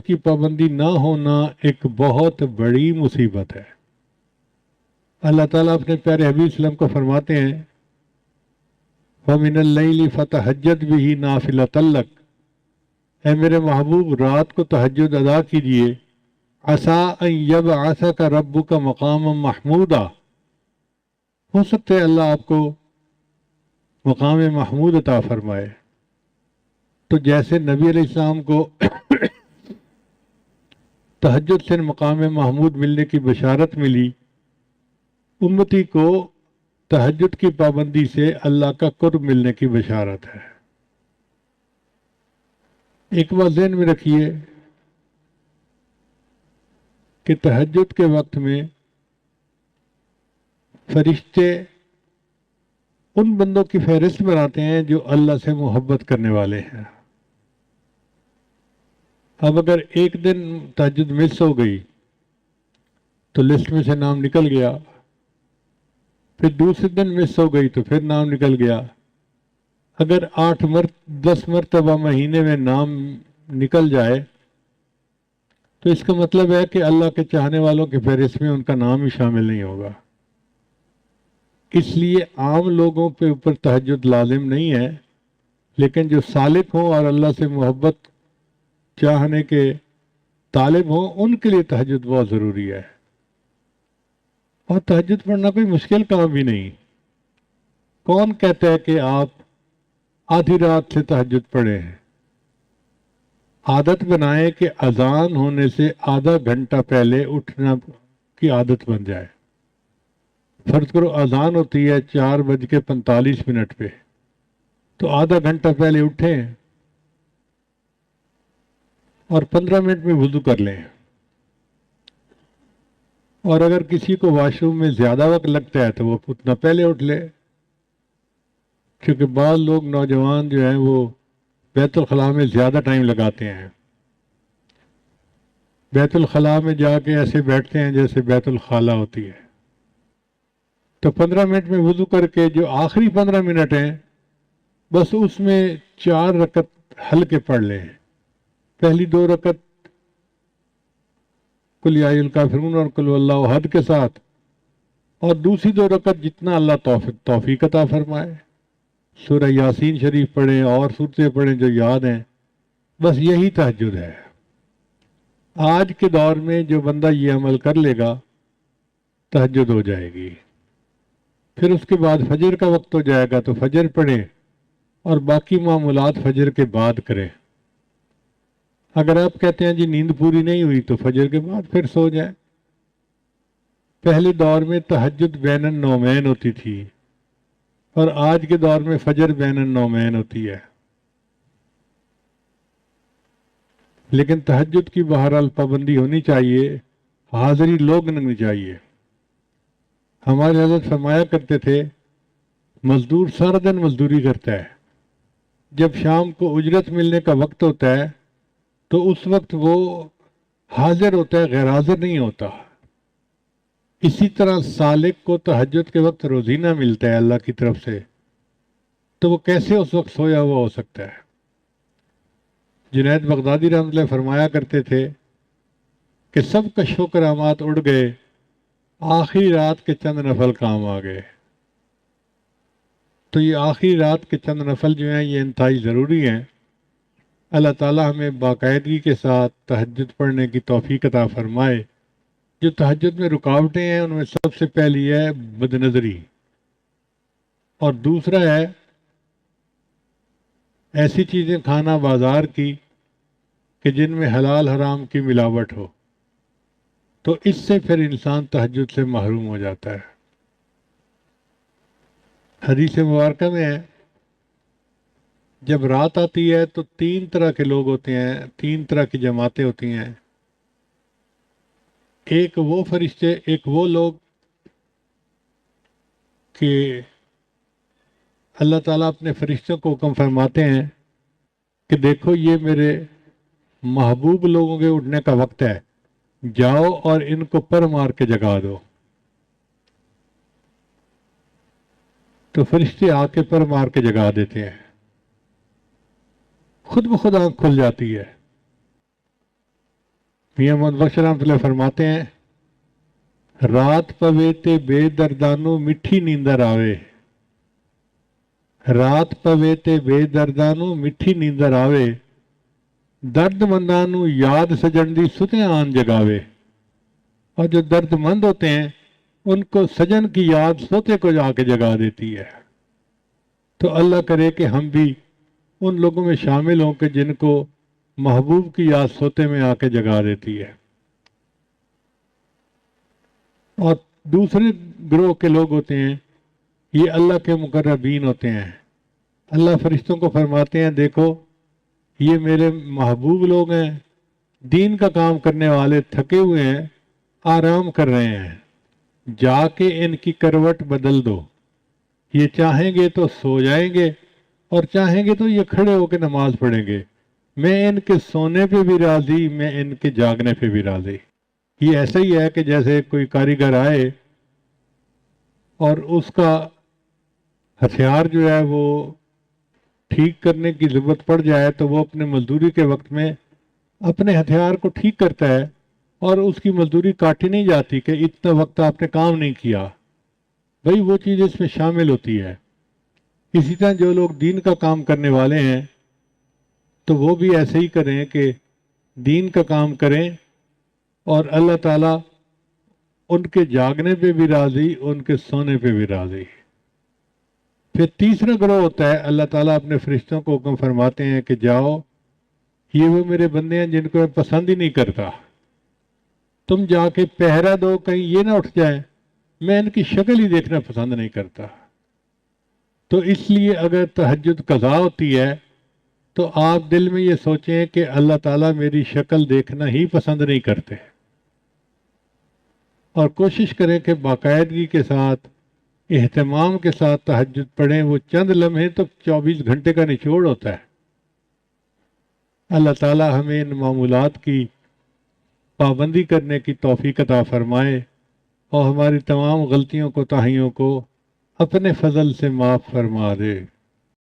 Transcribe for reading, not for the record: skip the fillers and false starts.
کی پابندی نہ ہونا ایک بہت بڑی مصیبت ہے۔ اللہ تعالیٰ اپنے پیارے حبیب صلی اللہ علیہ وسلم کو فرماتے ہیں وَمِنَ اللَّيْلِ فَتَهَجَّدْ بِهِ نَافِلَةً لَكَ، اے میرے محبوب رات کو تہجد ادا کیجئے، عَسَىٰ أَن يَبْعَثَكَ رَبُّكَ مَقَامًا مَحْمُودًا، ہو سکتا ہے اللہ آپ کو مقام محمود عطا فرمائے۔ تو جیسے نبی علیہ السلام کو تہجد سے مقام محمود ملنے کی بشارت ملی، امتی کو تہجد کی پابندی سے اللہ کا قرب ملنے کی بشارت ہے۔ ایک بات ذہن میں رکھیے کہ تہجد کے وقت میں فرشتے ان بندوں کی فہرست بناتے ہیں جو اللہ سے محبت کرنے والے ہیں۔ اب اگر ایک دن تہجد مس ہو گئی تو لسٹ میں سے نام نکل گیا، پھر دوسرے دن مس ہو گئی تو پھر نام نکل گیا۔ اگر 10 مرتبہ مہینے میں نام نکل جائے تو اس کا مطلب ہے کہ اللہ کے چاہنے والوں کی فہرست میں ان کا نام ہی شامل نہیں ہوگا۔ اس لیے عام لوگوں کے اوپر تہجد لازم نہیں ہے، لیکن جو سالک ہوں اور اللہ سے محبت چاہنے کے طالب ہوں ان کے لیے تہجد بہت ضروری ہے۔ اور تہجد پڑھنا کوئی مشکل کام بھی نہیں۔ کون کہتا ہے کہ آپ آدھی رات سے تہجد پڑھے ہیں؟ عادت بنائیں کہ اذان ہونے سے آدھا گھنٹہ پہلے اٹھنا کی عادت بن جائے۔ فرض کرو اذان ہوتی ہے 4:45 پہ، تو آدھا گھنٹہ پہلے اٹھیں اور 15 منٹ میں وضو کر لیں۔ اور اگر کسی کو واش روم میں زیادہ وقت لگتا ہے تو وہ اتنا پہلے اٹھ لے، کیونکہ بعض لوگ نوجوان جو ہیں وہ بیت الخلاء میں زیادہ ٹائم لگاتے ہیں۔ بیت الخلاء میں جا کے ایسے بیٹھتے ہیں جیسے بیت الخالہ ہوتی ہے۔ تو 15 منٹ میں وضو کر کے جو آخری 15 منٹ ہیں بس اس میں 4 رکعت ہلکے پڑھ لیں۔ پہلی 2 رکعت قل یا ایھا الکافرون اور قل واللہ احد کے ساتھ، اور دوسری 2 رکعت جتنا اللہ توفیق عطا فرمائے۔ سورہ یاسین شریف پڑھیں اور سورتیں پڑھیں جو یاد ہیں، بس یہی تہجد ہے۔ آج کے دور میں جو بندہ یہ عمل کر لے گا تہجد ہو جائے گی۔ پھر اس کے بعد فجر کا وقت ہو جائے گا تو فجر پڑھیں اور باقی معمولات فجر کے بعد کریں۔ اگر آپ کہتے ہیں جی نیند پوری نہیں ہوئی تو فجر کے بعد پھر سو جائیں۔ پہلے دور میں تہجد بین النومین ہوتی تھی اور آج کے دور میں فجر بین النومین ہوتی ہے۔ لیکن تہجد کی بہرحال پابندی ہونی چاہیے، حاضری لوگ نہیں چاہیے۔ ہمارے حضرت فرمایا کرتے تھے مزدور سارا دن مزدوری کرتا ہے، جب شام کو اجرت ملنے کا وقت ہوتا ہے تو اس وقت وہ حاضر ہوتا ہے، غیر حاضر نہیں ہوتا۔ اسی طرح سالک کو تہجد کے وقت روزینہ ملتا ہے اللہ کی طرف سے، تو وہ کیسے اس وقت سویا ہوا ہو سکتا ہے؟ جنید بغدادی رحمۃ اللہ فرمایا کرتے تھے کہ سب کا شکر آمات اڑ گئے، آخری رات کے چند نفل کام آ گئے۔ تو یہ آخری رات کے چند نفل جو ہیں یہ انتہائی ضروری ہیں۔ اللہ تعالیٰ ہمیں باقاعدگی کے ساتھ تہجد پڑھنے کی توفیق عطا فرمائے۔ جو تہجد میں رکاوٹیں ہیں ان میں سب سے پہلی ہے بد نظری، اور دوسرا ہے ایسی چیزیں کھانا بازار کی کہ جن میں حلال حرام کی ملاوٹ ہو، تو اس سے پھر انسان تہجد سے محروم ہو جاتا ہے۔ حدیث مبارکہ میں ہے جب رات آتی ہے تو 3 طرح کے لوگ ہوتے ہیں، 3 طرح کی جماعتیں ہوتی ہیں۔ ایک وہ فرشتے، ایک وہ لوگ کہ اللہ تعالیٰ اپنے فرشتوں کو حکم فرماتے ہیں کہ دیکھو یہ میرے محبوب لوگوں کے اٹھنے کا وقت ہے، جاؤ اور ان کو پر مار کے جگا دو۔ تو فرشتے آ کے پر مار کے جگا دیتے ہیں۔ خود بخود آنکھ کھل جاتی ہے۔ میاں محمد بخش رحمۃ اللہ فرماتے ہیں، رات پوے تے بے دردانو مٹھی نیندر آوے، رات پوے تے بے دردانو مٹھی نیندر آوے، درد مندانو یاد سجن دی ستے آن جگاوے۔ اور جو درد مند ہوتے ہیں ان کو سجن کی یاد سوتے کو جا کے جگا دیتی ہے۔ تو اللہ کرے کہ ہم بھی ان لوگوں میں شامل ہوں کہ جن کو محبوب کی یاد سوتے میں آ کے جگا دیتی ہے۔ اور دوسرے گروہ کے لوگ ہوتے ہیں، یہ اللہ کے مقربین ہوتے ہیں۔ اللہ فرشتوں کو فرماتے ہیں، دیکھو یہ میرے محبوب لوگ ہیں، دین کا کام کرنے والے، تھکے ہوئے ہیں، آرام کر رہے ہیں، جا کے ان کی کروٹ بدل دو۔ یہ چاہیں گے تو سو جائیں گے اور چاہیں گے تو یہ کھڑے ہو کے نماز پڑھیں گے۔ میں ان کے سونے پہ بھی راضی، میں ان کے جاگنے پہ بھی راضی۔ یہ ایسا ہی ہے کہ جیسے کوئی کاریگر آئے اور اس کا ہتھیار جو ہے وہ ٹھیک کرنے کی ضرورت پڑ جائے تو وہ اپنے مزدوری کے وقت میں اپنے ہتھیار کو ٹھیک کرتا ہے اور اس کی مزدوری کاٹی نہیں جاتی کہ اتنا وقت آپ نے کام نہیں کیا۔ بھئی وہ چیز اس میں شامل ہوتی ہے۔ اسی طرح جو لوگ دین کا کام کرنے والے ہیں تو وہ بھی ایسے ہی کریں کہ دین کا کام کریں اور اللہ تعالیٰ ان کے جاگنے پہ بھی راضی، ان کے سونے پہ بھی راضی۔ پھر تیسرا گروہ ہوتا ہے، اللہ تعالیٰ اپنے فرشتوں کو حکم فرماتے ہیں کہ جاؤ، یہ وہ میرے بندے ہیں جن کو میں پسند ہی نہیں کرتا، تم جا کے پہرا دو کہیں یہ نہ اٹھ جائیں، میں ان کی شکل ہی دیکھنا پسند نہیں کرتا۔ تو اس لیے اگر تہجد قضا ہوتی ہے تو آپ دل میں یہ سوچیں کہ اللہ تعالیٰ میری شکل دیکھنا ہی پسند نہیں کرتے، اور کوشش کریں کہ باقاعدگی کے ساتھ، اہتمام کے ساتھ تہجد پڑھیں۔ وہ چند لمحے تو 24 گھنٹے کا نچوڑ ہوتا ہے۔ اللہ تعالیٰ ہمیں ان معمولات کی پابندی کرنے کی توفیق عطا فرمائے اور ہماری تمام غلطیوں کوتاہیوں کو اپنے فضل سے معاف فرما دے۔